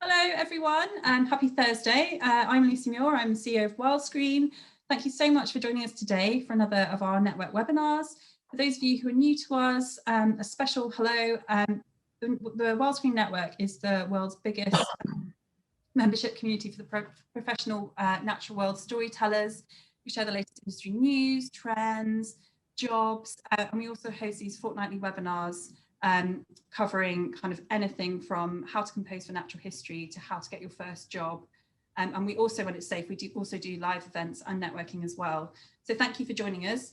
Hello everyone and happy Thursday. I'm Lucy Muir, I'm CEO of WorldScreen. Thank you so much for joining us today for another of our network webinars. For those of you who are new to us, a special hello. The WorldScreen network is the world's biggest membership community for the professional natural world storytellers. We share the latest industry news, trends, jobs, and we also host these fortnightly webinars covering kind of anything from how to compose for natural history to how to get your first job. And we also, when it's safe, we also do live events and networking as well. So thank you for joining us.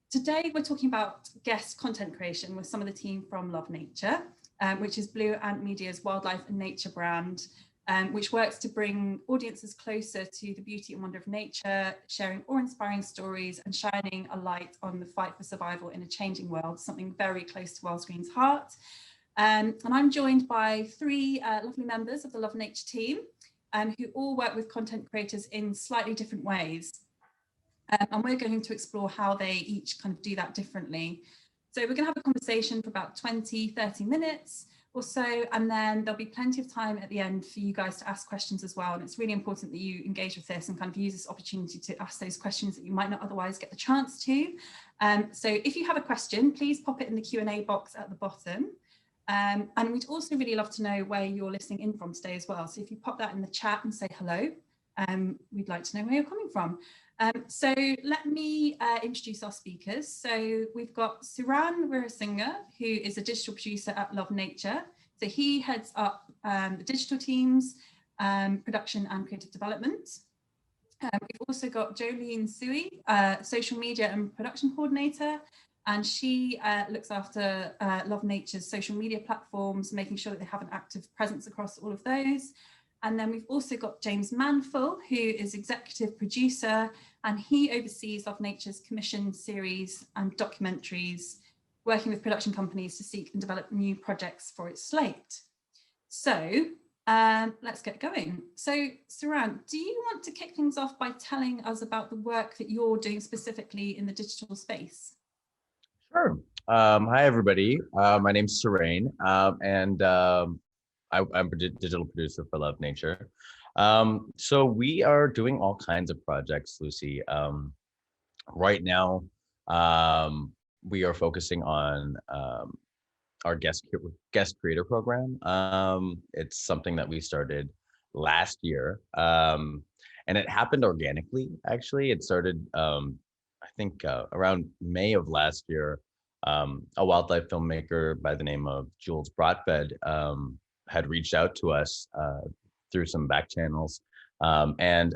Today, we're talking about guest content creation with some of the team from Love Nature, which is Blue Ant Media's wildlife and nature brand, which works to bring audiences closer to the beauty and wonder of nature, sharing awe-inspiring stories and shining a light on the fight for survival in a changing world, something very close to WorldScreen's heart. And I'm joined by three lovely members of the Love Nature team who all work with content creators in slightly different ways. And we're going to explore how they each kind of do that differently. So we're going to have a conversation for about 20-30 minutes or so, and then there'll be plenty of time at the end for you guys to ask questions as well. And it's really important that you engage with this and kind of use this opportunity to ask those questions that you might not otherwise get the chance to. So if you have a question, please pop it in the Q&A box at the bottom. And we'd also really love to know where you're listening in from today as well. So if you pop that in the chat and say hello, we'd like to know where you're coming from. So let me introduce our speakers. So we've got Suran Weerasinghe, who is a digital producer at Love Nature. So he heads up the digital teams, production and creative development. We've also got Jolene Sui, social media and production coordinator, and she looks after Love Nature's social media platforms, making sure that they have an active presence across all of those. And then we've also got James Manfull, who is executive producer, and he oversees Love Nature's commissioned series and documentaries, working with production companies to seek and develop new projects for its slate. So let's get going. So Suran, do you want to kick things off by telling us about the work that you're doing specifically in the digital space? Sure. Hi, everybody. My name's Suran, and I'm a digital producer for Love Nature. So we are doing all kinds of projects, Lucy. Right now, we are focusing on our guest creator program. It's something that we started last year, and it happened organically. Actually, it started, I think, around May of last year. A wildlife filmmaker by the name of Jules Brodbed had reached out to us through some back channels. And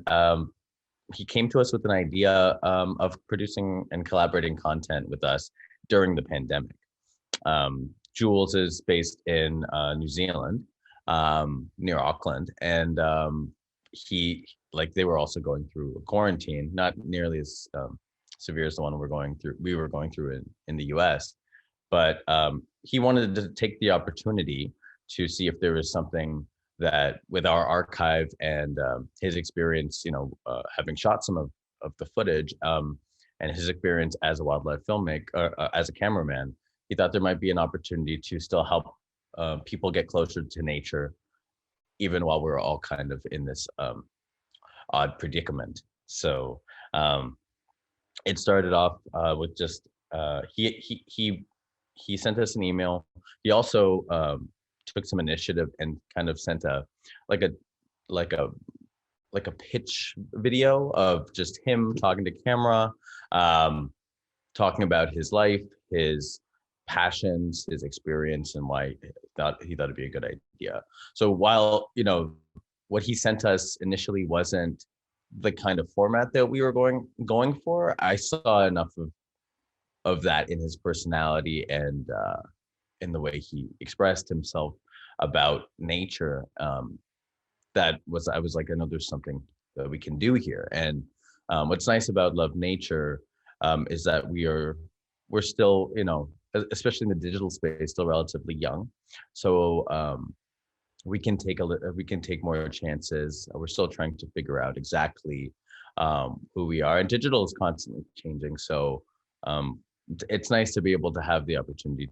he came to us with an idea of producing and collaborating content with us during the pandemic. Jules is based in New Zealand, near Auckland. And they were also going through a quarantine, not nearly as severe as the one we were going through in the US. But he wanted to take the opportunity to see if there was something that, with our archive and his experience, having shot some of the footage and his experience as a wildlife filmmaker, as a cameraman, he thought there might be an opportunity to still help people get closer to nature, even while we're all kind of in this odd predicament. So it started off with just he sent us an email. He also took some initiative and kind of sent a pitch video of just him talking to camera, talking about his life, his passions, his experience, and why he thought it'd be a good idea. So while what he sent us initially wasn't the kind of format that we were going for, I saw enough of that in his personality and in the way he expressed himself about nature, I was like, I know there's something that we can do here. And what's nice about Love Nature is that we're still, especially in the digital space, still relatively young. So we can take more chances. We're still trying to figure out exactly who we are, and digital is constantly changing. So it's nice to be able to have the opportunity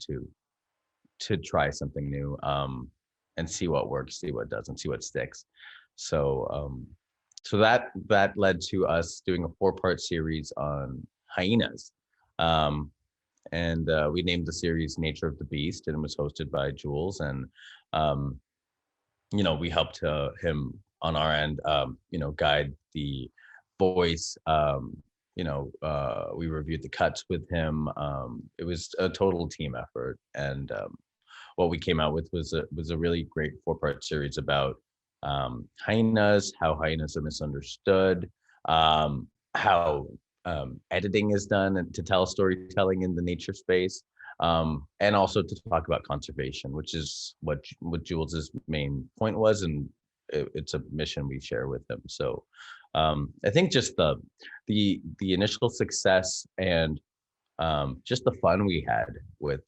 to try something new. see what works, see what doesn't, see what sticks. So so that led to us doing a 4-part series on hyenas. And we named the series Nature of the Beast, and it was hosted by Jules. And um, we helped him on our end, guide the voice. We reviewed the cuts with him. It was a total team effort, and what we came out with was a really great 4-part series about hyenas, how hyenas are misunderstood, how editing is done and to tell storytelling in the nature space, and also to talk about conservation, which is what Jules's main point was, and it's a mission we share with him. So I think just the initial success and just the fun we had with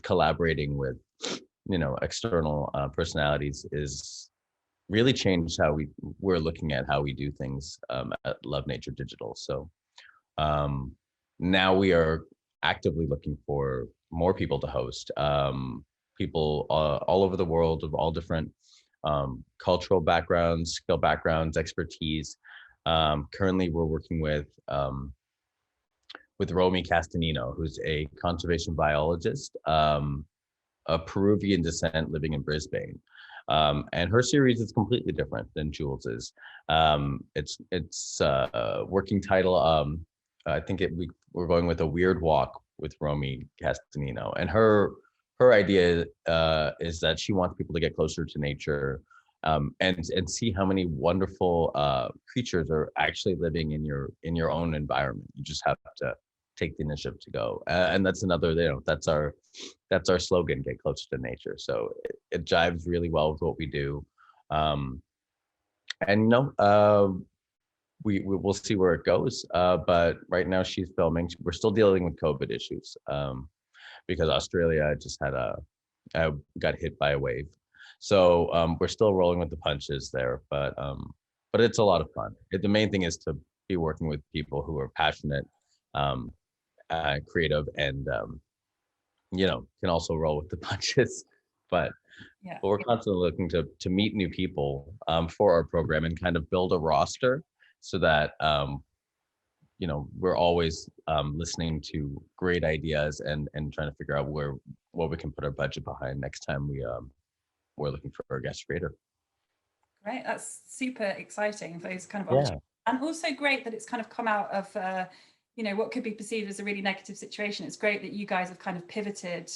collaborating with external personalities is really changed how we're looking at how we do things at Love Nature Digital. So now we are actively looking for more people to host, people all over the world of all different cultural backgrounds, skill backgrounds, expertise. Currently, we're working with Romy Castanino, who's a conservation biologist, of Peruvian descent, living in Brisbane. And her series is completely different than Jules's. It's working title. I think we're going with A Weird Walk with Romy Castanino, and her idea is that she wants people to get closer to nature, and see how many wonderful creatures are actually living in your own environment. You just have to take the initiative to go, and that's another. That's our slogan: get closer to nature. So it jives really well with what we do, and we'll see where it goes. But right now she's filming. We're still dealing with COVID issues, because Australia just got hit by a wave. So we're still rolling with the punches there, but it's a lot of fun. The main thing is to be working with people who are passionate, creative, and can also roll with the punches. But Yeah. we're constantly looking to meet new people for our program and kind of build a roster so that we're always listening to great ideas and trying to figure out what we can put our budget behind next time we're looking for a guest creator. Great, that's super exciting for those kind of Yeah. opportunities. And also great that it's kind of come out of what could be perceived as a really negative situation. It's great that you guys have kind of pivoted,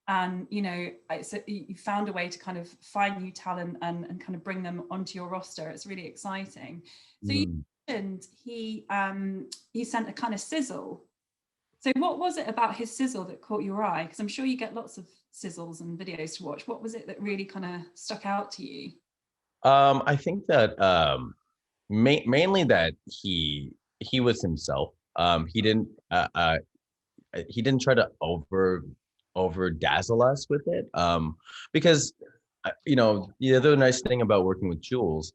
and you found a way to kind of find new talent and kind of bring them onto your roster. It's really exciting. So you mentioned he sent a kind of sizzle. So what was it about his sizzle that caught your eye? Because I'm sure you get lots of sizzles and videos to watch. What was it that really kind of stuck out to you? I think that mainly that he was himself. He didn't try to over dazzle us with it, because the other nice thing about working with Jules,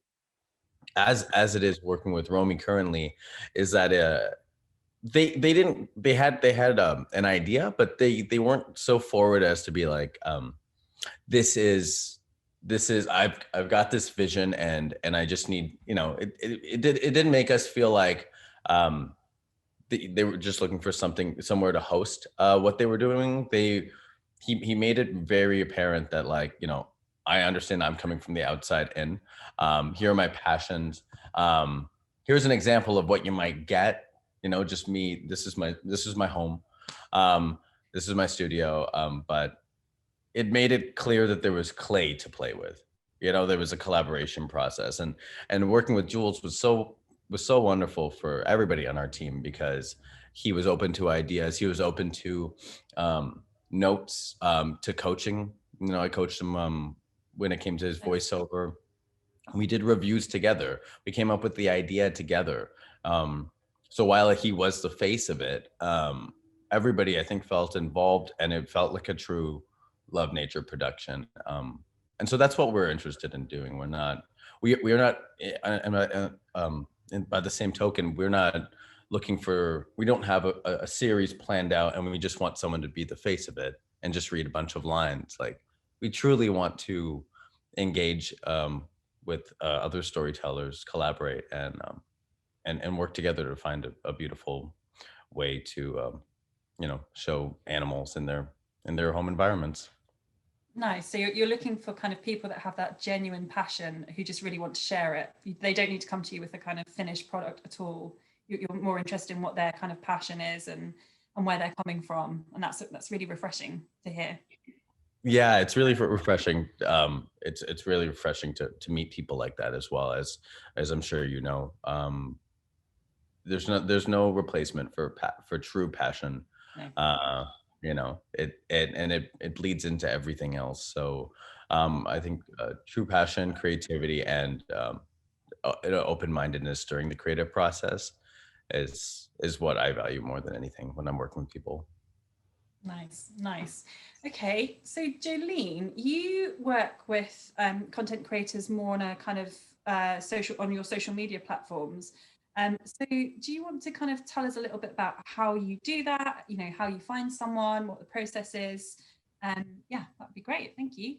as it is working with Romy currently, is that they had an idea, but they weren't so forward as to be like, this is I've got this vision, and I just need, it didn't make us feel like they were just looking for somewhere to host what they were doing. He made it very apparent that, like, I understand I'm coming from the outside in. Here are my passions. Here's an example of what you might get. Just me. This is my home. This is my studio. But it made it clear that there was clay to play with. There was a collaboration process, and working with Jules was so wonderful for everybody on our team, because he was open to ideas. He was open to notes, to coaching. I coached him when it came to his voiceover. We did reviews together. We came up with the idea together. So while he was the face of it, everybody, I think, felt involved, and it felt like a true Love Nature production. And so that's what we're interested in doing. We're not, and by the same token, we're not looking for, we don't have a series planned out and we just want someone to be the face of it and just read a bunch of lines. Like, we truly want to engage with other storytellers, collaborate, and work together to find a beautiful way to show animals in their home environments. Nice. So you're looking for kind of people that have that genuine passion, who just really want to share it. They don't need to come to you with a kind of finished product at all. You're more interested in what their kind of passion is and where they're coming from, and that's really refreshing to hear. Yeah, it's really refreshing. It's really refreshing to meet people like that, as well as I'm sure you know. There's no replacement for true passion. No. It bleeds into everything else. So I think true passion, creativity, and open-mindedness during the creative process is what I value more than anything when I'm working with people. Nice, nice. Okay, so Jolene, you work with content creators more on a kind of on your social media platforms. So do you want to kind of tell us a little bit about how you do that, how you find someone, what the process is? Yeah, that'd be great. Thank you.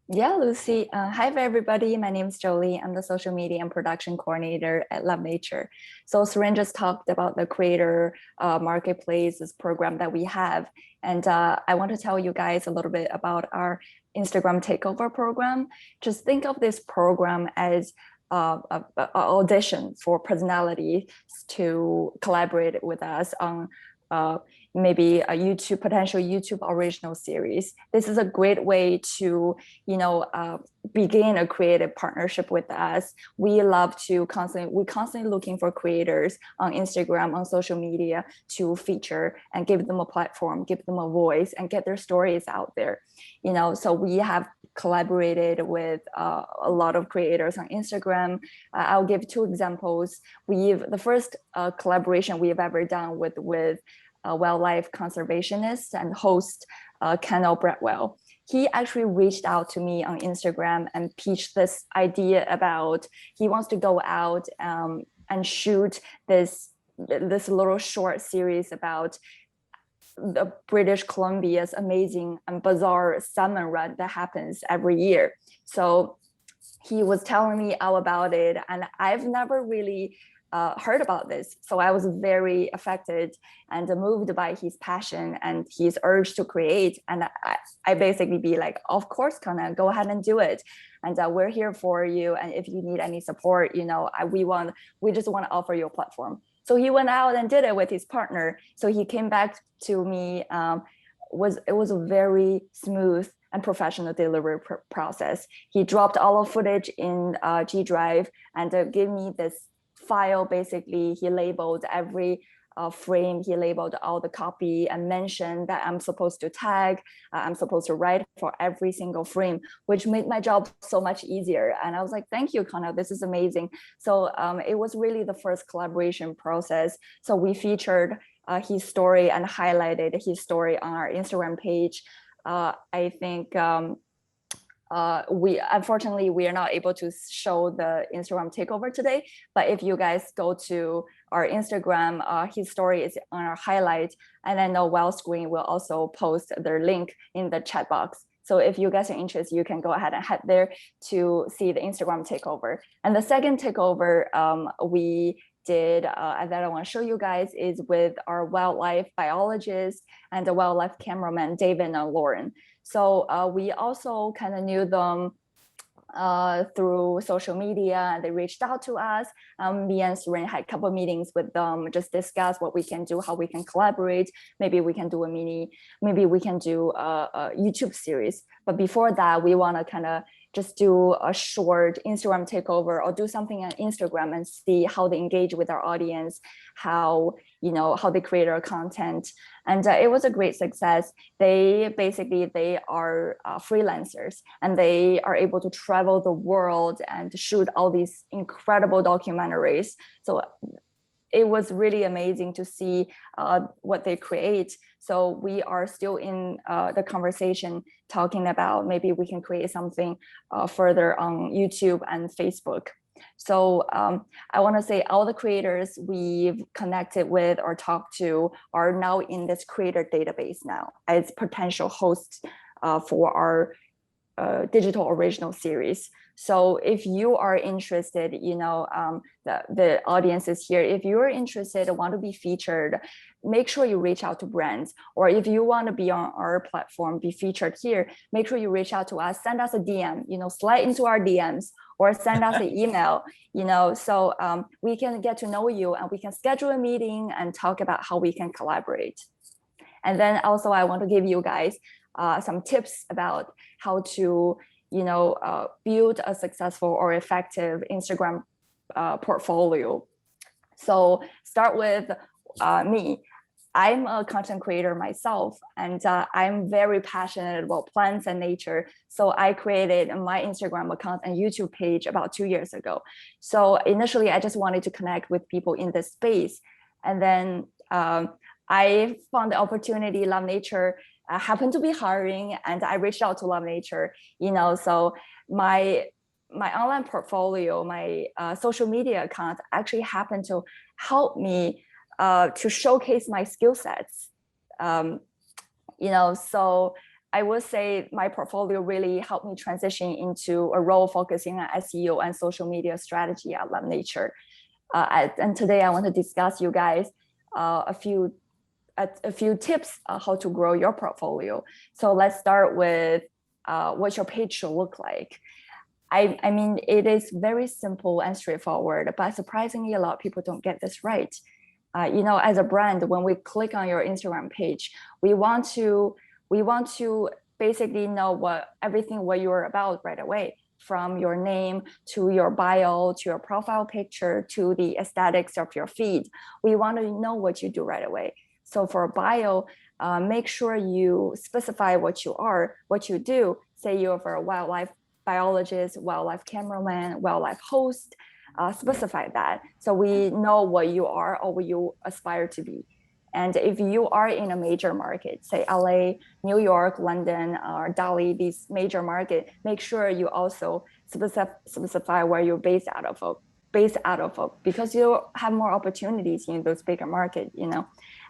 Yeah, Lucy. Hi, everybody. My name is Jolie. I'm the social media and production coordinator at Love Nature. So Seren just talked about the creator marketplaces program that we have. And I want to tell you guys a little bit about our Instagram takeover program. Just think of this program as an audition for personalities to collaborate with us on maybe a potential YouTube original series. This is a great way to, begin a creative partnership with us. We're constantly looking for creators on Instagram, on social media to feature and give them a platform, give them a voice, and get their stories out there. So we have collaborated with a lot of creators on Instagram. I'll give two examples. The first collaboration we have ever done with wildlife conservationist and host Kennel Bradwell. He actually reached out to me on Instagram and pitched this idea about he wants to go out and shoot this little short series about the British Columbia's amazing and bizarre salmon run that happens every year. So he was telling me all about it, and I've never really heard about this. So I was very affected and moved by his passion and his urge to create. And I basically be like, of course, Kana, go ahead and do it. And we're here for you. And if you need any support, we just want to offer you a platform. So he went out and did it with his partner. So he came back to me. It was a very smooth and professional delivery process. He dropped all the footage in G Drive and gave me this file. Basically, he labeled every frame, he labeled all the copy and mentioned that I'm supposed to tag, I'm supposed to write for every single frame, which made my job so much easier. And I was like, thank you, Connor, this is amazing. So it was really the first collaboration process. So we featured his story and highlighted his story on our Instagram page. I think unfortunately we are not able to show the Instagram takeover today, but if you guys go to our Instagram, his story is on our highlight, and I know Wellscreen will also post their link in the chat box. So if you guys are interested, you can go ahead and head there to see the Instagram takeover. And the second takeover we did that I want to show you guys is with our wildlife biologist and the wildlife cameraman, David and Lauren. So we also kind of knew them through social media, and they reached out to us. Me and Seren had a couple of meetings with them, just discuss what we can do, how we can collaborate. Maybe we can do a YouTube series. But before that, we want to kind of just do a short Instagram takeover or do something on Instagram and see how they engage with our audience, how they create our content. And it was a great success. They are freelancers, and they are able to travel the world and shoot all these incredible documentaries. So it was really amazing to see what they create. So we are still in the conversation talking about maybe we can create something further on YouTube and Facebook. So I want to say all the creators we've connected with or talked to are now in this creator database now as potential hosts for our digital original series. So if you are interested, the audience is here. If you're interested and want to be featured, make sure you reach out to brands. Or if you want to be on our platform, be featured here, make sure you reach out to us, send us a DM, slide into our DMs or send us an email, so we can get to know you and we can schedule a meeting and talk about how we can collaborate. And then also I want to give you guys some tips about how to build a successful or effective Instagram portfolio. So start with me. I'm a content creator myself, and I'm very passionate about plants and nature. So I created my Instagram account and YouTube page about 2 years ago. So initially, I just wanted to connect with people in this space. And then I found the opportunity, Love Nature happened to be hiring, and I reached out to Love Nature, so my online portfolio, my social media account actually happened to help me to showcase my skill sets. So I would say my portfolio really helped me transition into a role focusing on SEO and social media strategy at Love Nature. And today I want to discuss you guys a few tips how to grow your portfolio. So let's start with what your page should look like. I mean, it is very simple and straightforward, but surprisingly, a lot of people don't get this right. As a brand, when we click on your Instagram page, we want to basically know everything what you're about right away, from your name to your bio to your profile picture to the aesthetics of your feed. We want to know what you do right away. So for a bio, make sure you specify what you are, what you do. Say you're a wildlife biologist, wildlife cameraman, wildlife host. Specify that so we know what you are or what you aspire to be. And if you are in a major market, say LA, New York, London, or Delhi, these major market, make sure you also specify where you're based out of, because you have more opportunities in those bigger markets,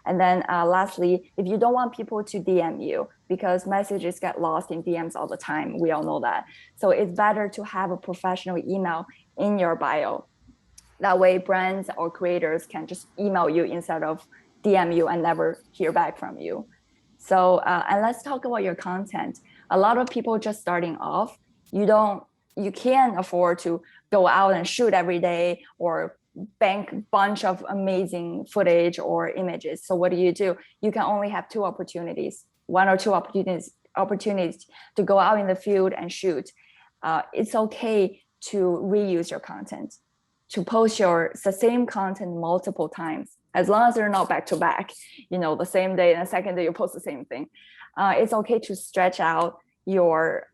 And then lastly, if you don't want people to DM you, because messages get lost in DMs all the time, we all know that. So it's better to have a professional email in your bio. That way brands or creators can just email you instead of DM you and never hear back from you. So, and let's talk about your content. A lot of people just starting off, you can't afford to go out and shoot every day or bank a bunch of amazing footage or images. So what do? You can only have one or two opportunities to go out in the field and shoot. It's okay to reuse your content, to post the same content multiple times, as long as they're not back to back, the same day and the second day you post the same thing. It's okay to stretch out your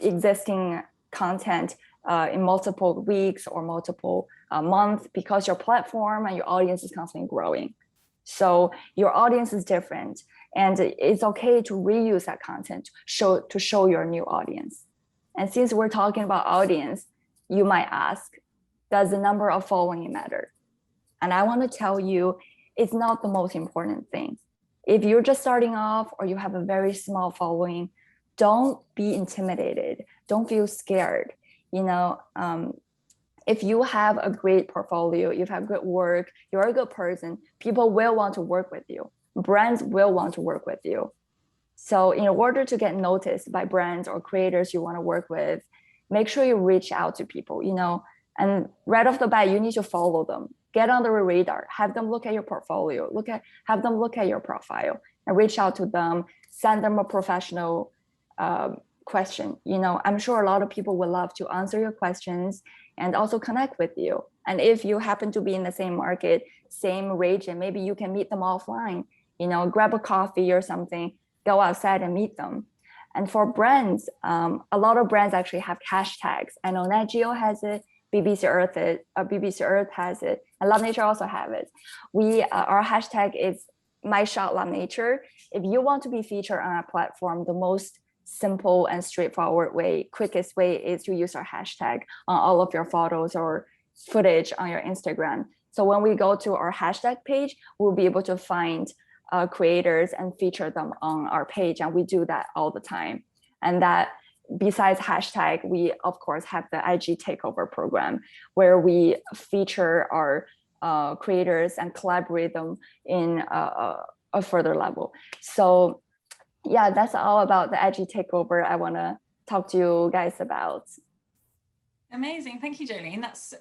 existing content in multiple weeks or multiple months, because your platform and your audience is constantly growing. So your audience is different, and it's okay to reuse that content to show your new audience. And since we're talking about audience, you might ask, does the number of following matter? And I want to tell you, it's not the most important thing. If you're just starting off or you have a very small following, don't be intimidated. Don't feel scared. If you have a great portfolio, you have good work, you're a good person, people will want to work with you. Brands will want to work with you. So in order to get noticed by brands or creators you want to work with, make sure you reach out to people, and right off the bat, you need to follow them, get on their radar, have them look at your portfolio, have them look at your profile and reach out to them, send them a professional question. I'm sure a lot of people would love to answer your questions and also connect with you. And if you happen to be in the same market, same region, maybe you can meet them offline, grab a coffee or something, go outside and meet them. And for brands, a lot of brands actually have hashtags. I know Nat Geo has it, BBC Earth has it, and Love Nature also have it. Our hashtag is #MyShotLoveNature. If you want to be featured on our platform, the most simple and straightforward way, quickest way is to use our hashtag on all of your photos or footage on your Instagram. So when we go to our hashtag page, we'll be able to find creators and feature them on our page. And we do that all the time. And that besides hashtag, we of course have the IG takeover program where we feature our creators and collaborate them in a further level. So yeah, that's all about the IG takeover I want to talk to you guys about. Amazing. Thank you, Jolene. That's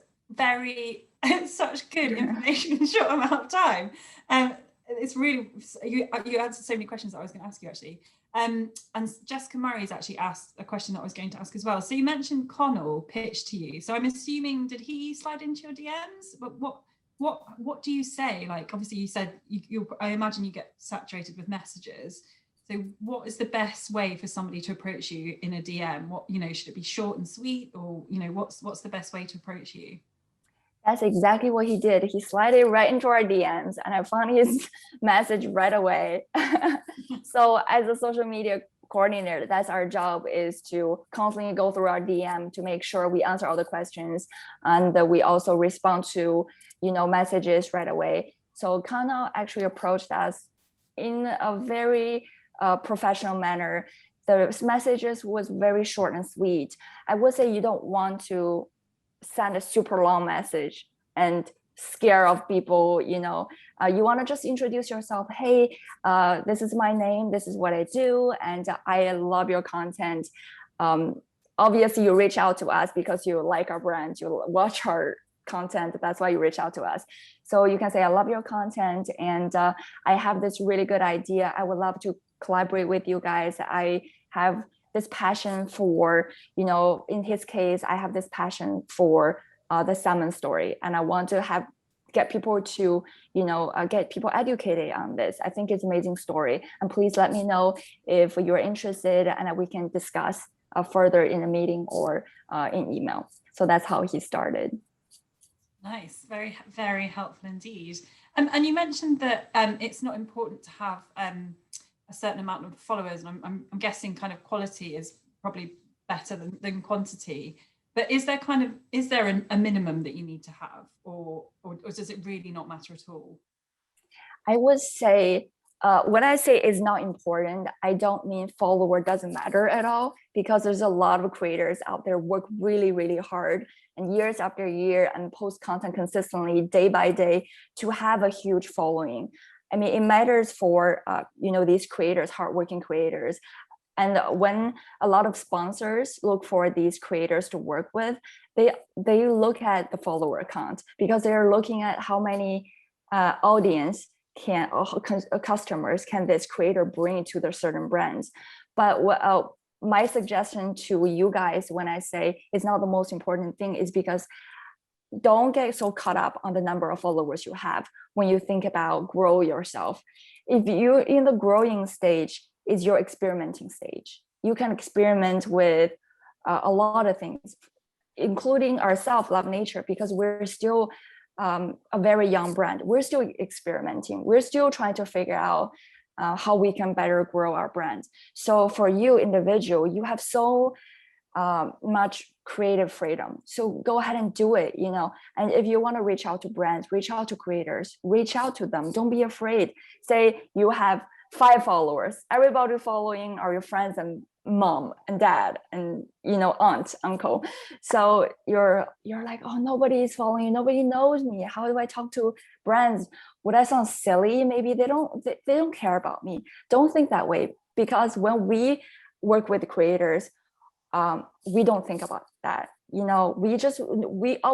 such good information in a short amount of time. It's really, you answered so many questions that I was going to ask you actually. And Jessica Murray's actually asked a question that I was going to ask as well. So you mentioned Connell pitched to you. So I'm assuming, did he slide into your DMs? But what do you say? Like, obviously you said, I imagine you get saturated with messages. So what is the best way for somebody to approach you in a DM? What, should it be short and sweet, or, what's the best way to approach you? That's exactly what he did. He slid right into our DMs and I found his message right away. So as a social media coordinator, that's our job, is to constantly go through our DM to make sure we answer all the questions, and we also respond to, messages right away. So Kana actually approached us in a very professional manner. The messages was very short and sweet. I would say you don't want to send a super long message and scare off people. You want to just introduce yourself. Hey, this is my name, this is what I do, and I love your content. Obviously you reach out to us because you like our brand, you watch our content, that's why you reach out to us. So you can say, I love your content, and I have this really good idea, I would love to collaborate with you guys. I have this passion for, in his case, I have this passion for the salmon story, and I want to get people to, get people educated on this. I think it's an amazing story, and please let me know if you're interested, and we can discuss further in a meeting or in email. So that's how he started. Nice, very, very helpful indeed. And you mentioned that it's not important to have a certain amount of followers, and I'm guessing kind of quality is probably better than quantity. But is there a minimum that you need to have, or does it really not matter at all? I would say, when I say is not important, I don't mean follower doesn't matter at all, because there's a lot of creators out there work really, really hard and years after year and post content consistently day by day to have a huge following. I mean, it matters for, these creators, hardworking creators. And when a lot of sponsors look for these creators to work with, they look at the follower count, because they're looking at how many audience customers can this creator bring to their certain brands. But my suggestion to you guys, when I say it's not the most important thing, is because don't get so caught up on the number of followers you have when you think about grow yourself. If you're in the growing stage, is your experimenting stage. You can experiment with a lot of things, including ourselves, Love Nature, because we're still a very young brand. We're still experimenting. We're still trying to figure out how we can better grow our brand. So for you individual, you have so much creative freedom. So go ahead and do it, and if you want to reach out to brands, reach out to creators, reach out to them. Don't be afraid. Say you have 5 followers, everybody following are your friends and mom and dad and aunt, uncle. So you're like, oh, nobody is following, nobody knows me, how do I talk to brands? Would I sound silly? Maybe they don't care about me. Don't think that way, because when we work with creators, we don't think about that. All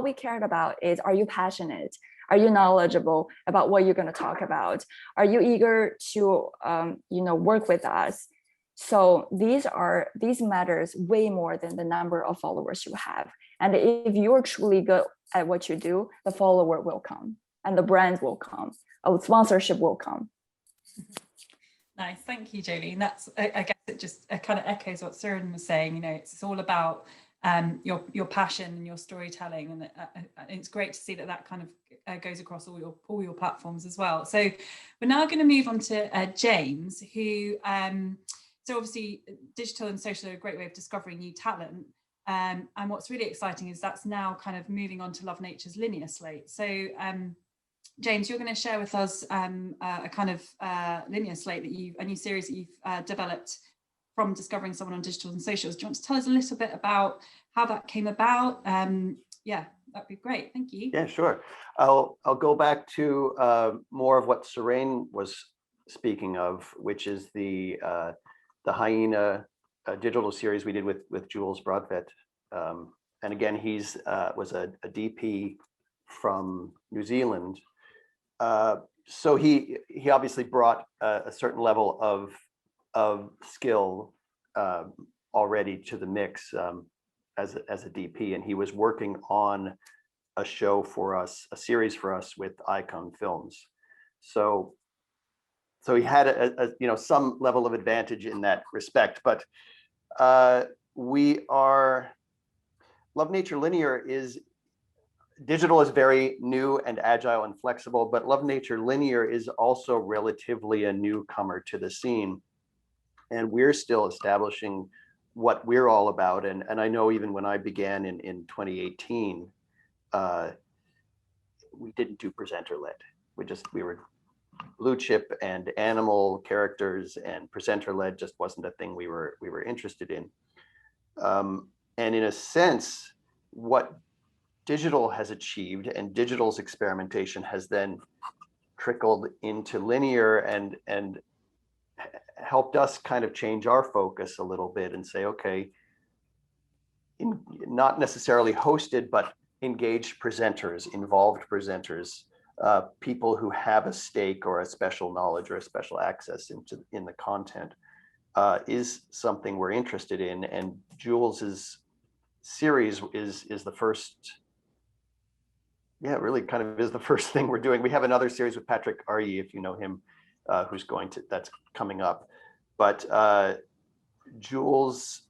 we cared about is, are you passionate? Are you knowledgeable about what you're going to talk about? Are you eager to work with us? So these matters way more than the number of followers you have. And if you're truly good at what you do, the follower will come and the brands will come, sponsorship will come. Nice, thank you, Jolene. That's, I guess it just kind of echoes what Suren was saying. It's all about your passion and your storytelling, and it's great to see that kind of goes across all your platforms as well. So we're now going to move on to James, who so obviously digital and social are a great way of discovering new talent, and what's really exciting is that's now kind of moving on to Love Nature's linear slate. So James, you're going to share with us a kind of linear slate that a new series that you've developed from discovering someone on digital and socials. Do you want to tell us a little bit about how that came about? Yeah, that'd be great. Thank you. Yeah, sure. I'll go back to more of what Seraine was speaking of, which is the Hyena digital series we did with Jules Broadvet. And again, he's was a DP from New Zealand. So he obviously brought a certain level of skill already to the mix as a DP, and he was working on a show for us, a series for us with Icon Films. So he had a you know, some level of advantage in that respect. But Love Nature Linear is digital is very new and agile and flexible, but Love Nature Linear is also relatively a newcomer to the scene. And we're still establishing what we're all about. And I know even when I began in 2018, we didn't do presenter led. We were blue chip and animal characters, and presenter led just wasn't a thing we were interested in. And in a sense, what digital has achieved, and digital's experimentation has then trickled into linear and helped us kind of change our focus a little bit and say, okay, not necessarily hosted, but engaged presenters, involved presenters, people who have a stake or a special knowledge or a special access in the content is something we're interested in. And Jules's series is the first, yeah, really kind of is the first thing we're doing. We have another series with Patrick Arye, if you know him, that's coming up. But Jules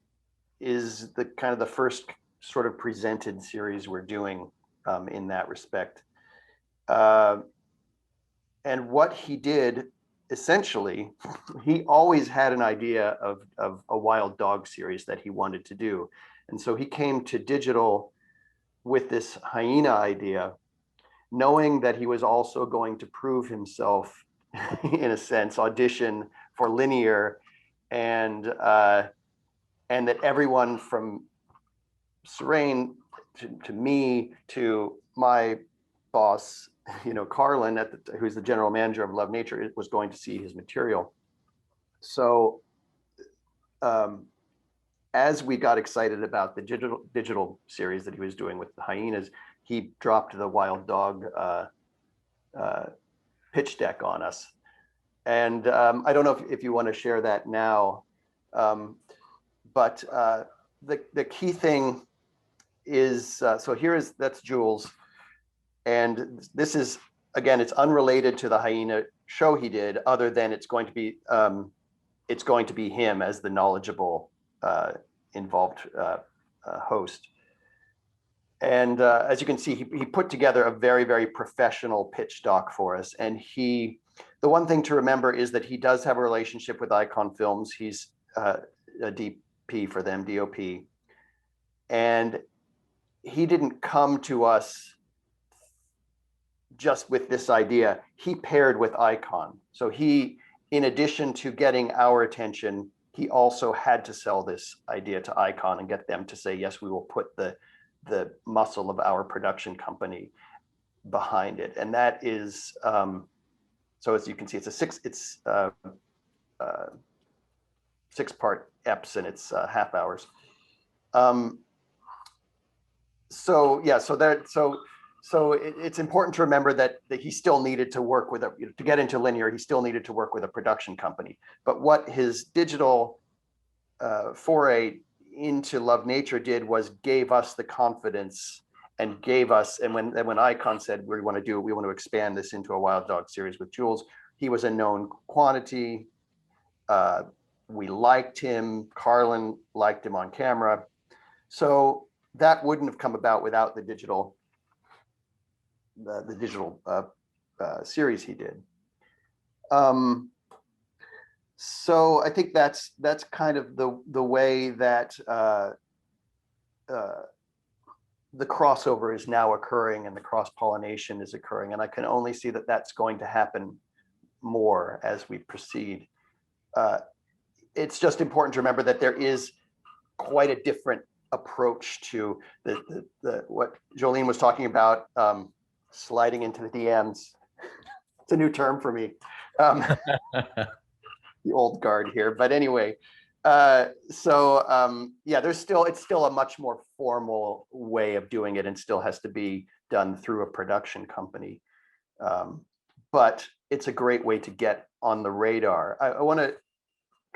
is the kind of the first sort of presented series we're doing in that respect. And what he did, essentially, he always had an idea of a wild dog series that he wanted to do. And so he came to digital with this hyena idea, knowing that he was also going to prove himself, in a sense, audition for linear, and that everyone from Seraine to me to my boss, you know, Carlin, who's the general manager of Love Nature, was going to see his material. So as we got excited about the digital series that he was doing with the hyenas, he dropped the wild dog pitch deck on us. And I don't know if you want to share that now, but the key thing is, so that's Jules. And this is, again, it's unrelated to the hyena show he did, other than it's going to be him as the knowledgeable, involved host. And as you can see, he put together a very, very professional pitch doc for us. And the one thing to remember is that he does have a relationship with Icon Films. He's a DP for them, DOP. And he didn't come to us just with this idea. He paired with Icon. So he, in addition to getting our attention, he also had to sell this idea to Icon and get them to say, yes, we will put the muscle of our production company behind it. And that is, so as you can see, it's a 6-part eps, and it's half hours. So yeah, so it's important to remember that he still needed to work with to get into linear, he still needed to work with a production company. But what his digital foray into Love Nature did was gave us the confidence, and gave us, and when Icon said we want to expand this into a wild dog series with Jules, he was a known quantity. We liked him. Carlin liked him on camera. So that wouldn't have come about without the digital series he did. So I think that's kind of the way that the crossover is now occurring, and the cross-pollination is occurring. And I can only see that that's going to happen more as we proceed. it's just important to remember that there is quite a different approach to the what Jolene was talking about, sliding into the DMs. It's a new term for me. The old guard here, but anyway, yeah, it's still a much more formal way of doing it, and still has to be done through a production company. But it's a great way to get on the radar. I want to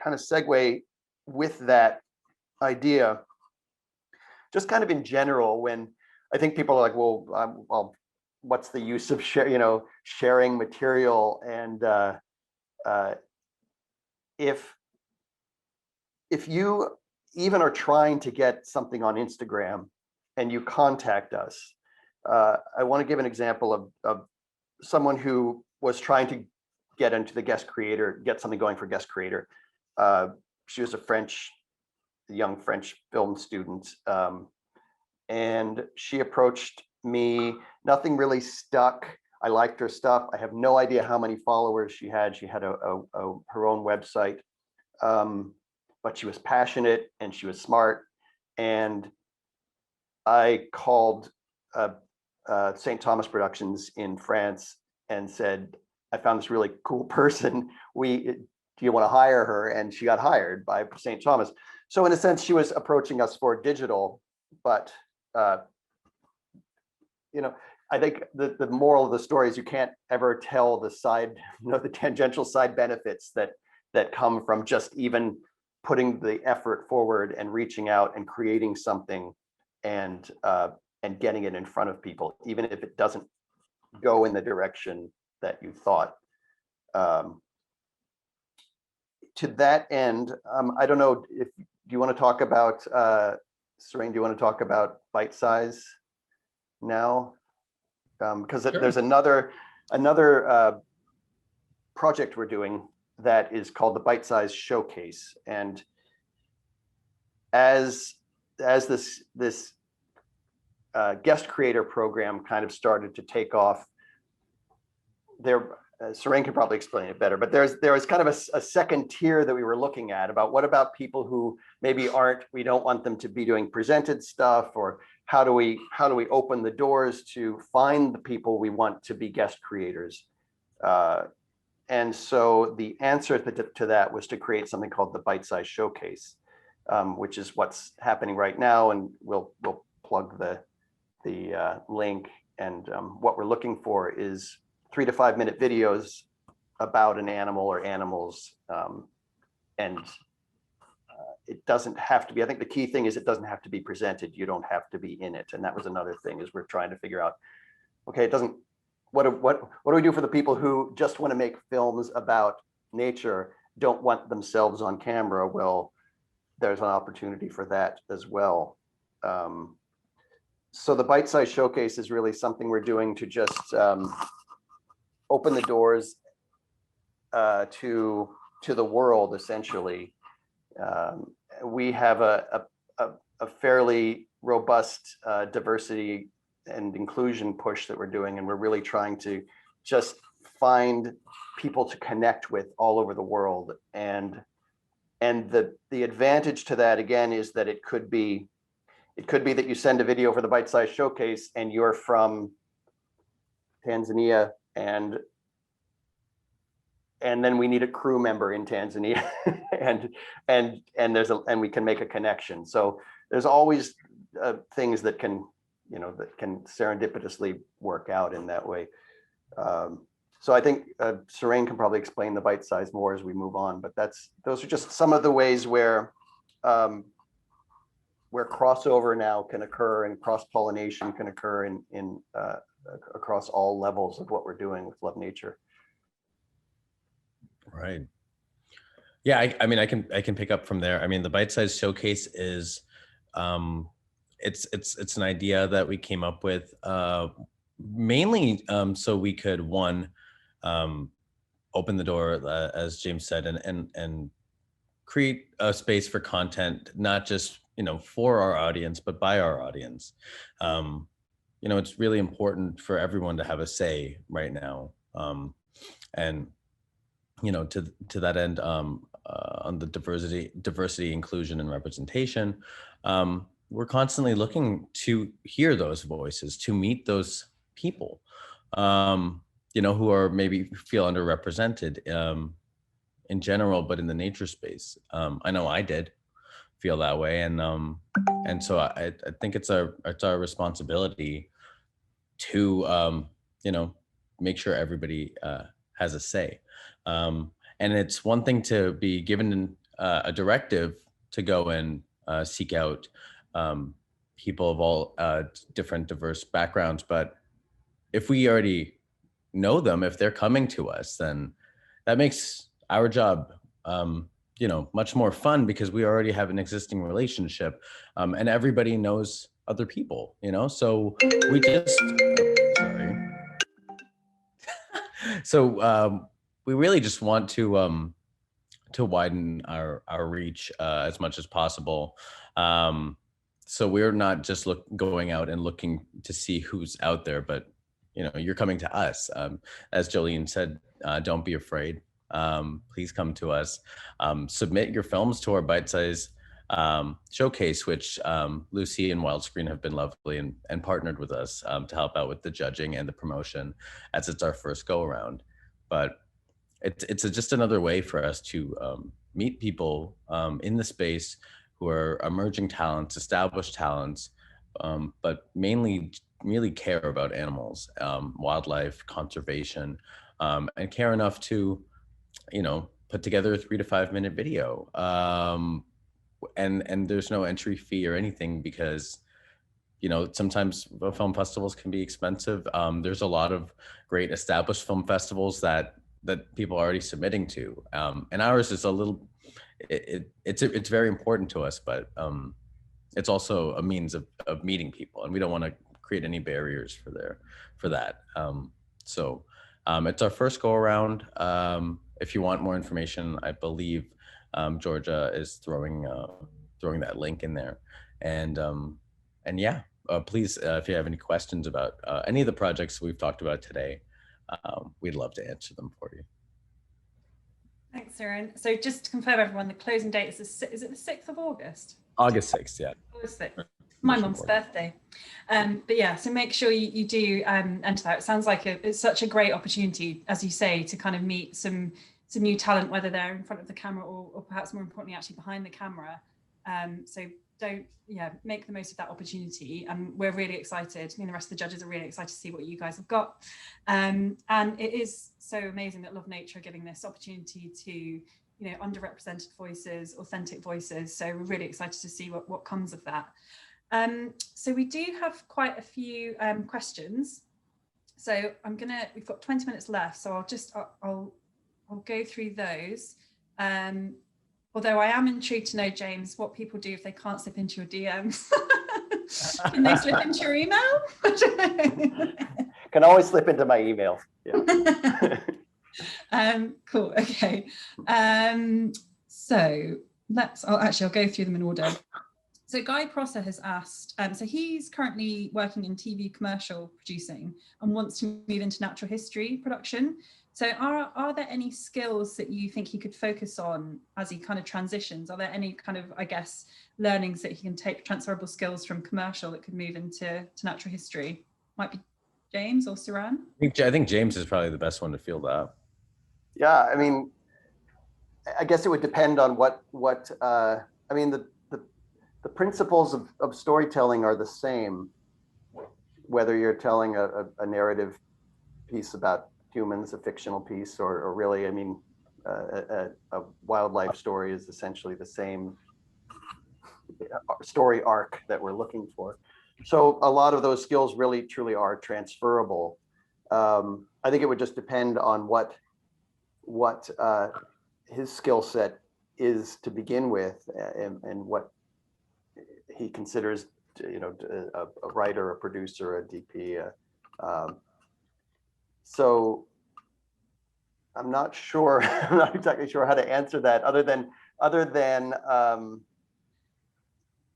kind of segue with that idea, just kind of in general, when I think people are like, well, what's the use of sharing material? And if you even are trying to get something on Instagram and you contact us, I want to give an example of someone who was trying to get into the guest creator, get something going for guest creator. She was a young French film student, and she approached me. Nothing really stuck. I liked her stuff. I have no idea how many followers she had. She had her own website, but she was passionate and she was smart. And I called St. Thomas Productions in France and said, I found this really cool person. Do you want to hire her? And she got hired by St. Thomas. So in a sense, she was approaching us for digital, but I think the moral of the story is you can't ever tell the tangential side benefits that come from just even putting the effort forward and reaching out and creating something and getting it in front of people, even if it doesn't go in the direction that you thought. To that end, I don't know if you want to talk about, Serene, do you want to talk about Bite Size now? Because sure. There's another project we're doing that is called the Bite Size Showcase. And as this guest creator program kind of started to take off, Serene can probably explain it better, but there was kind of a second tier that we were looking at about what about people who maybe we don't want them to be doing presented stuff, or how do we open the doors to find the people we want to be guest creators? And so the answer to that was to create something called the Bite Size Showcase, which is what's happening right now. And we'll plug the link. And what we're looking for is 3 to 5 minute videos about an animal or animals. And it doesn't have to be, I think the key thing is it doesn't have to be presented. You don't have to be in it. And that was another thing, is we're trying to figure out, okay, what do we do for the people who just want to make films about nature, don't want themselves on camera? Well, there's an opportunity for that as well. So the Bite Size Showcase is really something we're doing to just open the doors to the world, essentially. We have a fairly robust diversity and inclusion push that we're doing, and we're really trying to just find people to connect with all over the world. And the advantage to that, again, is that it could be that you send a video for the Bite Size Showcase and you're from Tanzania, and then we need a crew member in Tanzania, and we can make a connection. So there's always things that can serendipitously work out in that way. So I think Serene can probably explain the Bite Size more as we move on, but those are just some of the ways where crossover now can occur and cross-pollination can occur in across all levels of what we're doing with Love Nature. Right. Yeah, I mean, I can pick up from there. I mean, the Bite Size Showcase is it's an idea that we came up with mainly so we could, one, open the door, as James said, and create a space for content, not just for our audience, but by our audience. It's really important for everyone to have a say right now, and to that end, on the diversity, inclusion, and representation, we're constantly looking to hear those voices, to meet those people, who are maybe feel underrepresented in general, but in the nature space. I know I did feel that way, and so I think it's our responsibility to make sure everybody has a say. And it's one thing to be given a directive to go and seek out people of all different diverse backgrounds, but if we already know them, if they're coming to us, then that makes our job much more fun, because we already have an existing relationship, and everybody knows other people, so we just sorry. So we really just want to widen our reach as much as possible. So we're not just going out and looking to see who's out there, but you're coming to us. As Jolene said, don't be afraid. Please come to us. Submit your films to our Bite Size showcase, which Lucy and Wildscreen have been lovely and partnered with us to help out with the judging and the promotion, as it's our first go around. But it's just another way for us to meet people in the space who are emerging talents, established talents, but mainly really care about animals, wildlife, conservation, and care enough to, put together a 3 to 5 minute video. And there's no entry fee or anything, because sometimes film festivals can be expensive. There's a lot of great established film festivals that people are already submitting to, and ours is a little, it's very important to us, but it's also a means of meeting people, and we don't want to create any barriers for that. So it's our first go around. If you want more information, I believe Georgia is throwing that link in there, and yeah, please, if you have any questions about any of the projects we've talked about today, we'd love to answer them for you. Thanks, Sarah. So just to confirm, everyone, the closing date is it the 6th of August? August 6th, yeah. August 6th. My mum's birthday. But yeah, so make sure you do enter that. It sounds like it's such a great opportunity, as you say, to kind of meet some new talent, whether they're in front of the camera or perhaps more importantly, actually behind the camera. So make the most of that opportunity. And we're really excited. Me and the rest of the judges are really excited to see what you guys have got. And it is so amazing that Love Nature are giving this opportunity to, underrepresented voices, authentic voices. So we're really excited to see what comes of that. So we do have quite a few questions. So we've got 20 minutes left. So I'll go through those. Although I am intrigued to know, James, what people do if they can't slip into your DMs. Can they slip into your email? Can always slip into my email. Yeah. Cool. Okay. So I'll go through them in order. So Guy Prosser has asked, so he's currently working in TV commercial producing and wants to move into natural history production. So are there any skills that you think he could focus on as he kind of transitions? Are there any kind of, I guess, learnings that he can take, transferable skills from commercial that could move into natural history? Might be James or Saran? I think James is probably the best one to field that. Yeah, I mean, I guess it would depend on the principles of storytelling are the same, whether you're telling a narrative piece about humans, a fictional piece, or really, a wildlife story is essentially the same story arc that we're looking for. So a lot of those skills really truly are transferable. I think it would just depend on what his skill set is to begin with, and what he considers, a writer, a producer, a DP. So I'm not sure. I'm not exactly sure how to answer that, other than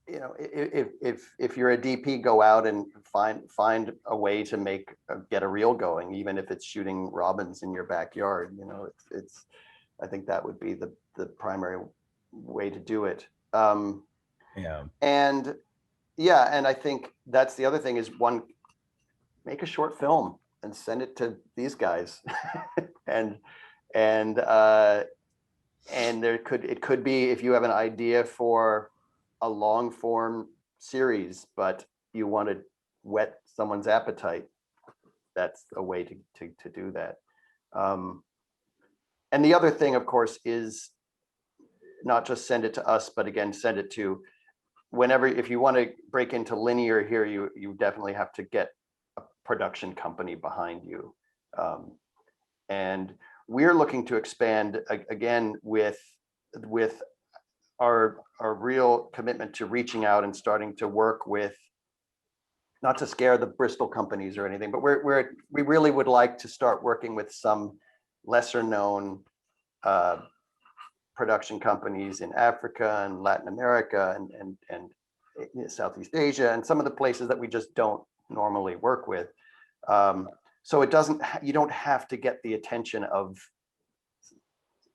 if you're a DP, go out and find a way to get a reel going, even if it's shooting robins in your backyard. I think that would be the primary way to do it. Yeah. And yeah, and I think that's the other thing is make a short film and send it to these guys. and it could be, if you have an idea for a long form series, but you want to whet someone's appetite, that's a way to do that. And the other thing, of course, is not just send it to us, but again, send it to if you want to break into linear here, you definitely have to get a production company behind you. And we're looking to expand again with our real commitment to reaching out and starting to work with, not to scare the Bristol companies or anything, but we really would like to start working with some lesser known production companies in Africa and Latin America and Southeast Asia and some of the places that we just don't normally work with. So you don't have to get the attention of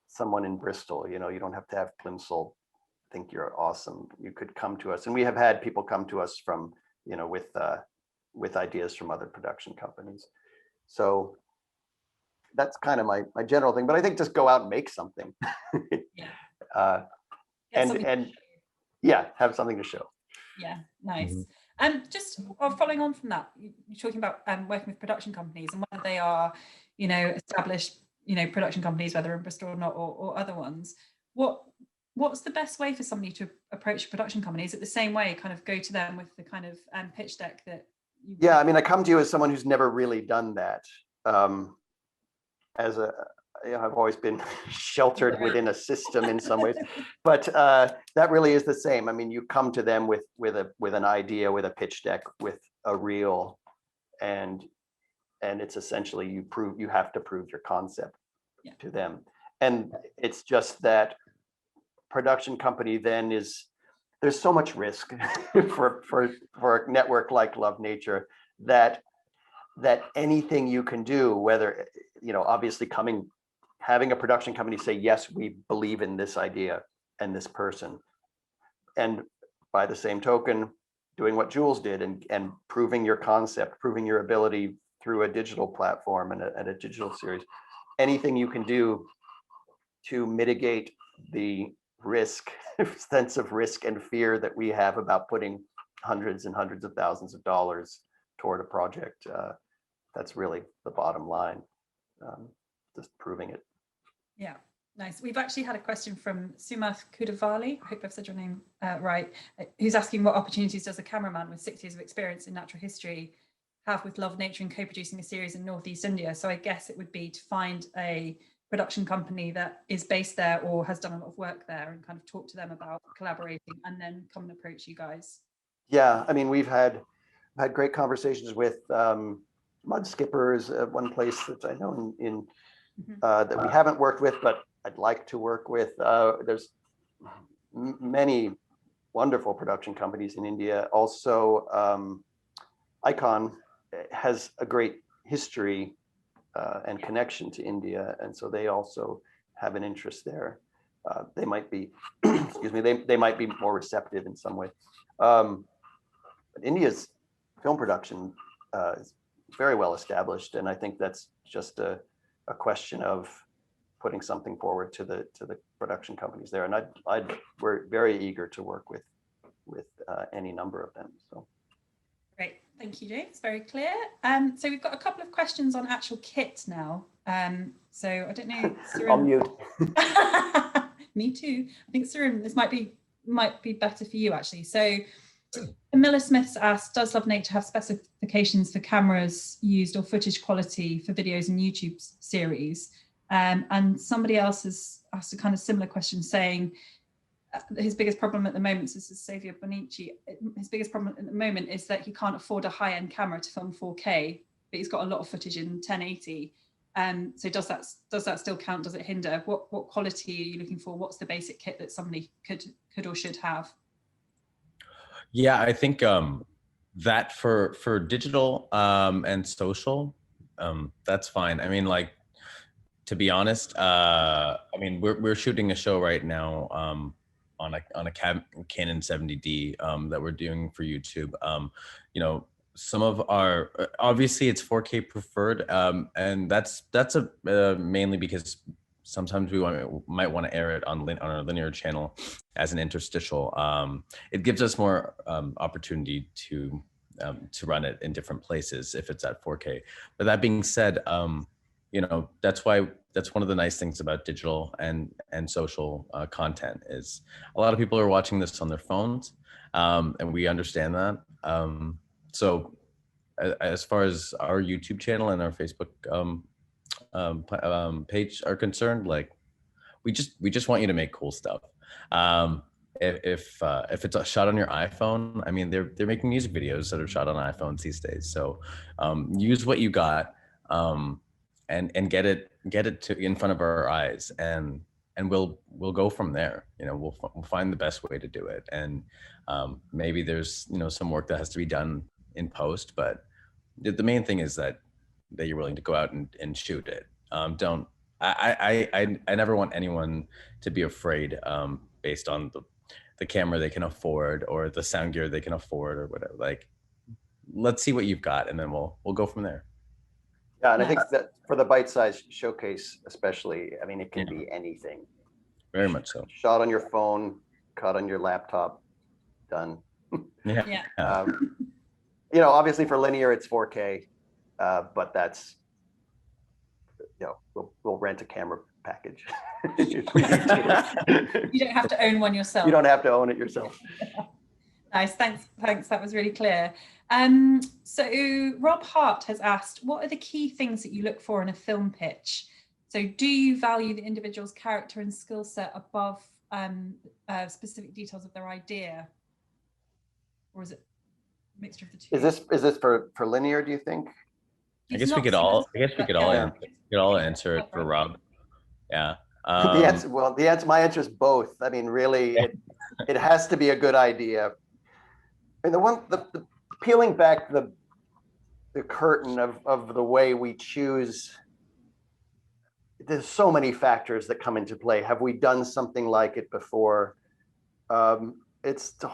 someone in Bristol. You don't have to have Plimsoll think you're awesome. You could come to us, and we have had people come to us from with ideas from other production companies. So that's kind of my general thing, but I think just go out and make something. Yeah. And yeah, have something to show. Yeah, nice. Mm-hmm. Just following on from that, you're talking about working with production companies and whether they are, established, production companies, whether in Bristol or not, or other ones. What's the best way for somebody to approach a production company? Is it the same way, kind of go to them with the kind of pitch deck that you... Yeah, I mean, I come to you as someone who's never really done that. I've always been sheltered within a system in some ways, but that really is the same. I mean, you come to them with an idea, with a pitch deck, with a reel, and it's essentially you have to prove your concept to them. And it's just that production company then there's so much risk for a network like Love Nature that anything you can do, whether obviously having a production company say, yes, we believe in this idea and this person, and by the same token doing what Jules did and proving your concept, proving your ability through a digital platform and a digital series. Anything you can do to mitigate the sense of risk and fear that we have about putting hundreds and hundreds of thousands of dollars toward a project, that's really the bottom line. Just proving it. Yeah, nice. We've actually had a question from Sumath Kudavali, I hope I've said your name right, who's asking what opportunities does a cameraman with 6 years of experience in natural history have with Love Nature and co-producing a series in Northeast India? So I guess it would be to find a production company that is based there or has done a lot of work there and kind of talk to them about collaborating and then come and approach you guys. Yeah, I mean, we've had great conversations with mud skippers, one place that I know in that we haven't worked with, but I'd like to work with. There's many wonderful production companies in India. Also, Icon has a great history and connection to India, and so they also have an interest there. They might be, excuse me, they might be more receptive in some way. But India's film production is very well established, and I think that's just a question of putting something forward to the production companies there. And we're very eager to work with any number of them. So. Great, thank you, James. Very clear. So we've got a couple of questions on actual kit now. So I don't know. Sarun... I'll mute. Me too. I think Sarun, this might be better for you actually. So Camilla Smith's asked, does Love Nature have specifications for cameras used or footage quality for videos and YouTube series? And somebody else has asked a kind of similar question saying his biggest problem at the moment, this is Savio Bonici, his biggest problem at the moment is that he can't afford a high-end camera to film 4K, but he's got a lot of footage in 1080. So does that still count? Does it hinder? What quality are you looking for? What's the basic kit that somebody could or should have? Yeah, I think that for digital and social, that's fine. I mean, like to be honest, I mean, we're shooting a show right now on a Canon 70D that we're doing for YouTube. You know, some of our obviously it's 4K preferred, and that's mainly because sometimes we might want to air it on our linear channel as an interstitial. It gives us more opportunity to run it in different places if it's at 4K. But that being said, you know, that's one of the nice things about digital and social content is a lot of people are watching this on their phones, and we understand that. So as far as our YouTube channel and our Facebook page are concerned, like we just want you to make cool stuff. If it's a shot on your iPhone, I mean, they're making music videos that are shot on iPhones these days. So use what you got, and get it to in front of our eyes, and we'll go from there. You know, we'll find the best way to do it, and maybe there's, you know, some work that has to be done in post, but the main thing is that you're willing to go out and shoot it. Don't I never want anyone to be afraid based on the camera they can afford or the sound gear they can afford or whatever. Like, let's see what you've got, and then we'll go from there. Yeah, and I think that for the bite-sized showcase, especially, I mean, it can be anything. Very much so. Shot on your phone, cut on your laptop, done. Yeah. You know, obviously for linear, it's 4K, but that's, you know, we'll rent a camera package. You don't have to own one yourself. You don't have to own it yourself. Nice, thanks. That was really clear. So Rob Hart has asked, what are the key things that you look for in a film pitch? So do you value the individual's character and skill set above specific details of their idea? Or is it a mixture of the two? Is this for linear, do you think? I guess we could all answer it for Rob. Yeah. My answer is both. I mean, really, it has to be a good idea. I mean, the peeling back the curtain of the way we choose, there's so many factors that come into play. Have we done something like it before? It's a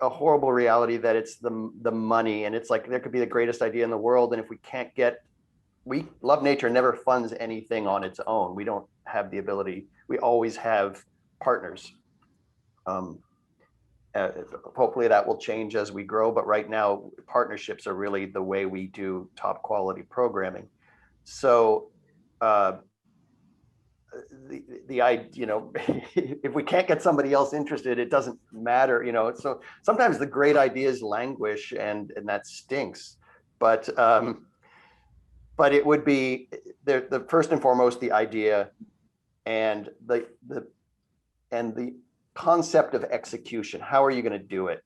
horrible reality that it's the money, and it's like there could be the greatest idea in the world, and if we can't get, Love Nature never funds anything on its own. We don't have the ability. We always have partners. Hopefully that will change as we grow, but right now partnerships are really the way we do top quality programming. So you know, if we can't get somebody else interested, it doesn't matter, you know. So sometimes the great ideas languish, and that stinks. But it would be the first and foremost the idea, and the concept of execution. How are you going to do it?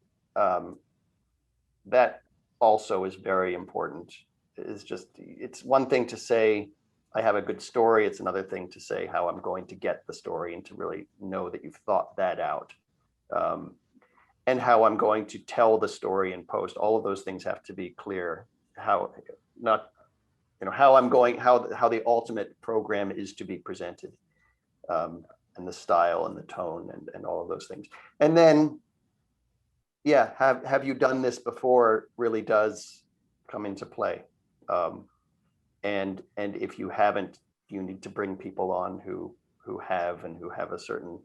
That also is very important. It's one thing to say, I have a good story. It's another thing to say how I'm going to get the story and to really know that you've thought that out. And how I'm going to tell the story in post. All of those things have to be clear. How the ultimate program is to be presented. And the style and the tone and all of those things. And then, yeah, have you done this before really does come into play. And if you haven't, you need to bring people on who have a certain,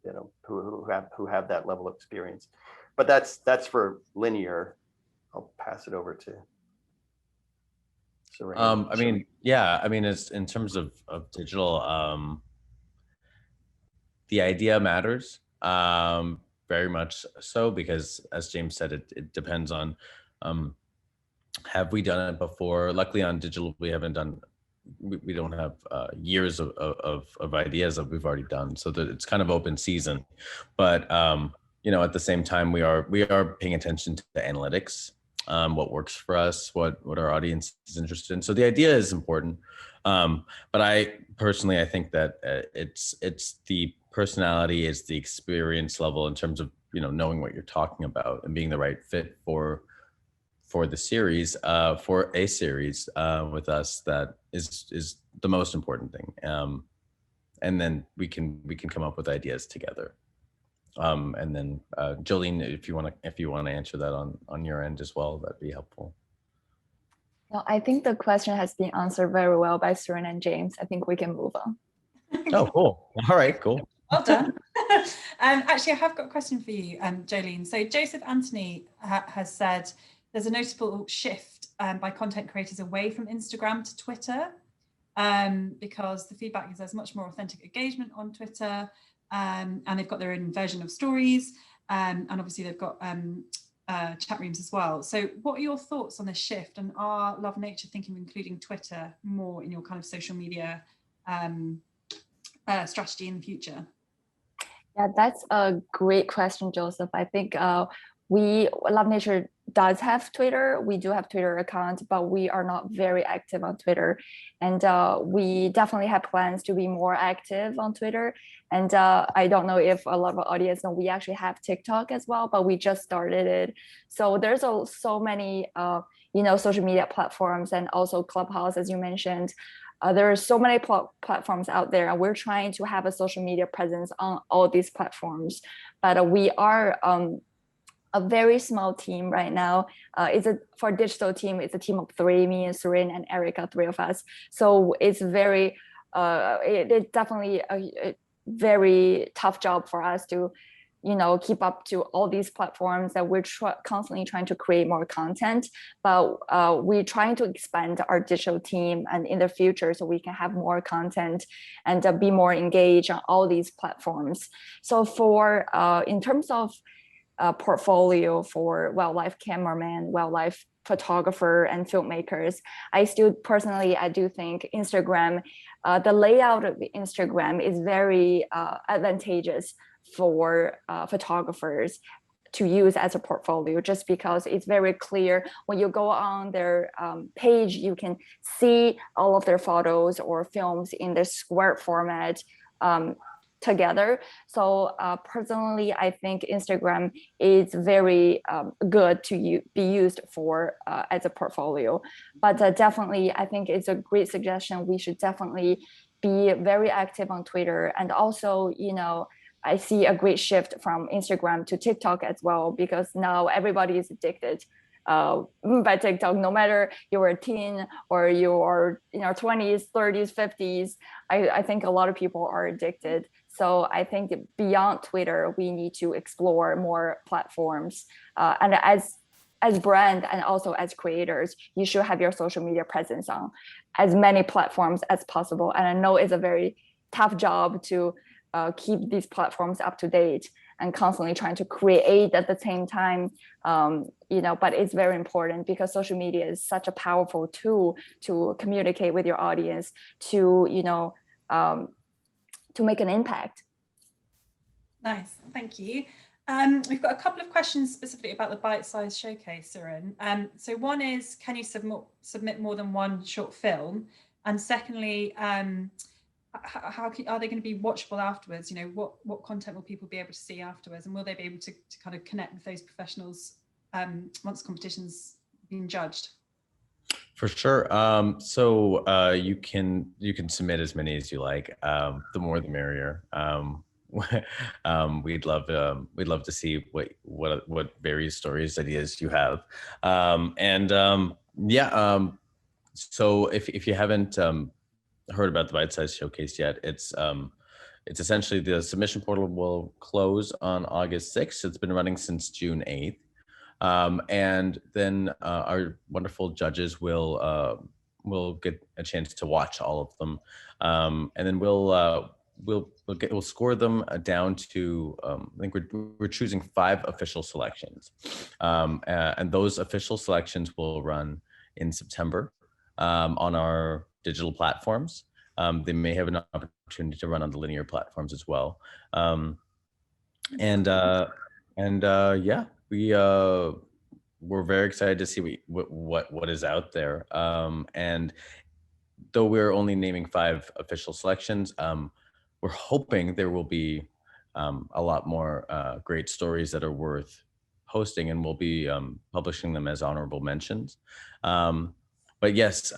you know, who have that level of experience. But that's for linear. I'll pass it over to Serena. I mean, yeah, I mean, it's in terms of digital, the idea matters, very much so, because as James said, it depends on, have we done it before? Luckily on digital, we don't have years of ideas that we've already done. So that it's kind of open season, but you know, at the same time, we are paying attention to the analytics, what works for us, what our audience is interested in. So the idea is important. But I think that it's the personality, is the experience level in terms of, you know, knowing what you're talking about and being the right fit for for the series, for a series with us that is the most important thing. And then we can come up with ideas together. And then Jolene, if you want to answer that on your end as well, that'd be helpful. No, I think the question has been answered very well by Seren and James. I think we can move on. Oh, cool. All right, cool. Well done. Actually, I have got a question for you, Jolene. So Joseph Anthony has said there's a noticeable shift by content creators away from Instagram to Twitter because the feedback is there's much more authentic engagement on Twitter and they've got their own version of stories and obviously they've got chat rooms as well. So what are your thoughts on this shift, and are Love Nature thinking of including Twitter more in your kind of social media strategy in the future? Yeah, that's a great question, Joseph. I think Love Nature does have Twitter. We do have Twitter account, but we are not very active on Twitter. And we definitely have plans to be more active on Twitter. And I don't know if a lot of our audience know, we actually have TikTok as well, but we just started it. So there's so many, social media platforms and also Clubhouse, as you mentioned. There are so many platforms out there, and we're trying to have a social media presence on all these platforms. But we are a very small team right now. For a digital team, it's a team of 3, me and Seren and Erica, 3 of us. So it's it's definitely a very tough job for us to keep up to all these platforms that we're constantly trying to create more content, but we're trying to expand our digital team and in the future so we can have more content and be more engaged on all these platforms. So for in terms of portfolio for wildlife cameraman, wildlife photographer and filmmakers, I do think Instagram, the layout of Instagram is very advantageous for photographers to use as a portfolio, just because it's very clear when you go on their page, you can see all of their photos or films in the square format together. So personally, I think Instagram is very good to be used for as a portfolio. But definitely, I think it's a great suggestion. We should definitely be very active on Twitter, and also, I see a great shift from Instagram to TikTok as well, because now everybody is addicted by TikTok, no matter you're a teen or you're 20s, 30s, 50s. I think a lot of people are addicted. So I think beyond Twitter, we need to explore more platforms. And as brand and also as creators, you should have your social media presence on as many platforms as possible. And I know it's a very tough job to keep these platforms up to date and constantly trying to create at the same time, but it's very important because social media is such a powerful tool to communicate with your audience, to make an impact. Nice, thank you. We've got a couple of questions specifically about the bite-sized showcase, Seren. So one is, can you submit more than one short film? And secondly, how are they going to be watchable afterwards? What content will people be able to see afterwards, and will they be able to kind of connect with those professionals once competition's been judged? For sure. So you can submit as many as you like. The more the merrier. We'd love to see what various stories, ideas you have. So if you haven't heard about the Bite Size Showcase yet, it's essentially, the submission portal will close on August 6th. It's been running since June 8th. And then our wonderful judges will get a chance to watch all of them. And then we'll score them down to, I think we're choosing 5 official selections. And those official selections will run in September on our digital platforms. They may have an opportunity to run on the linear platforms as well. We're very excited to see what is out there. And though we're only naming 5 official selections, we're hoping there will be a lot more great stories that are worth posting, and we'll be publishing them as honorable mentions. But yes,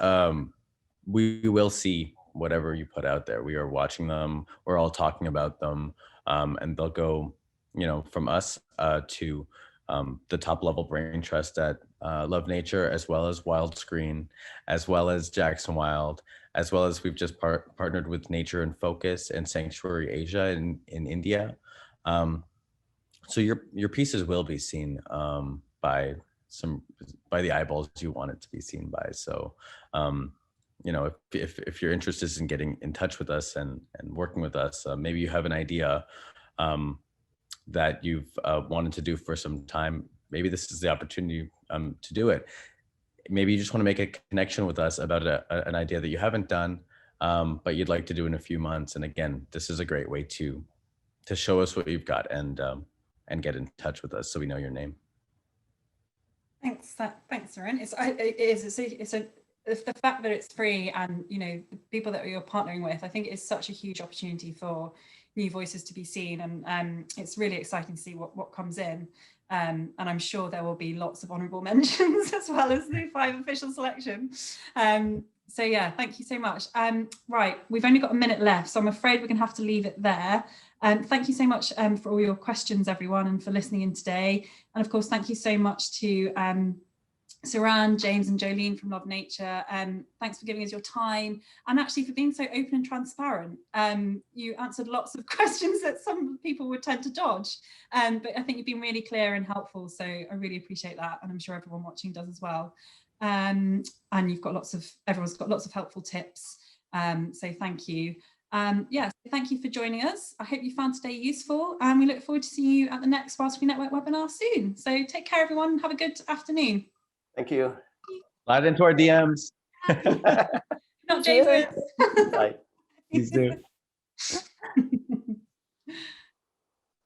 we will see whatever you put out there. We are watching them. We're all talking about them, and they'll go, from us to the top level brain trust at Love Nature, as well as Wild Screen, as well as Jackson Wild, as well as we've just partnered with Nature in Focus and Sanctuary Asia in India. So your pieces will be seen by the eyeballs you want it to be seen by. So if your interest is in getting in touch with us and working with us, maybe you have an idea that you've wanted to do for some time. Maybe this is the opportunity to do it. Maybe you just want to make a connection with us about an idea that you haven't done, but you'd like to do in a few months. And again, this is a great way to show us what you've got and get in touch with us so we know your name. Thanks, Seren. It's the fact that it's free, and the people that you're partnering with, I think it is such a huge opportunity for new voices to be seen, and it's really exciting to see what comes in. And I'm sure there will be lots of honourable mentions as well as the 5 official selection. So yeah, thank you so much. Right, we've only got a minute left, so I'm afraid we're going to have to leave it there. Thank you so much for all your questions, everyone, and for listening in today. And of course, thank you so much to Saran, James and Jolene from Love Nature. Thanks for giving us your time and actually for being so open and transparent. You answered lots of questions that some people would tend to dodge, but I think you've been really clear and helpful, so I really appreciate that, and I'm sure everyone watching does as well. And everyone's got lots of helpful tips, so thank you. Yes, thank you for joining us. I hope you found today useful, and we look forward to seeing you at the next Wild Screen Network webinar soon. So take care, everyone, and have a good afternoon. Thank you. Slide into our DMs. Not James. Bye. Please do.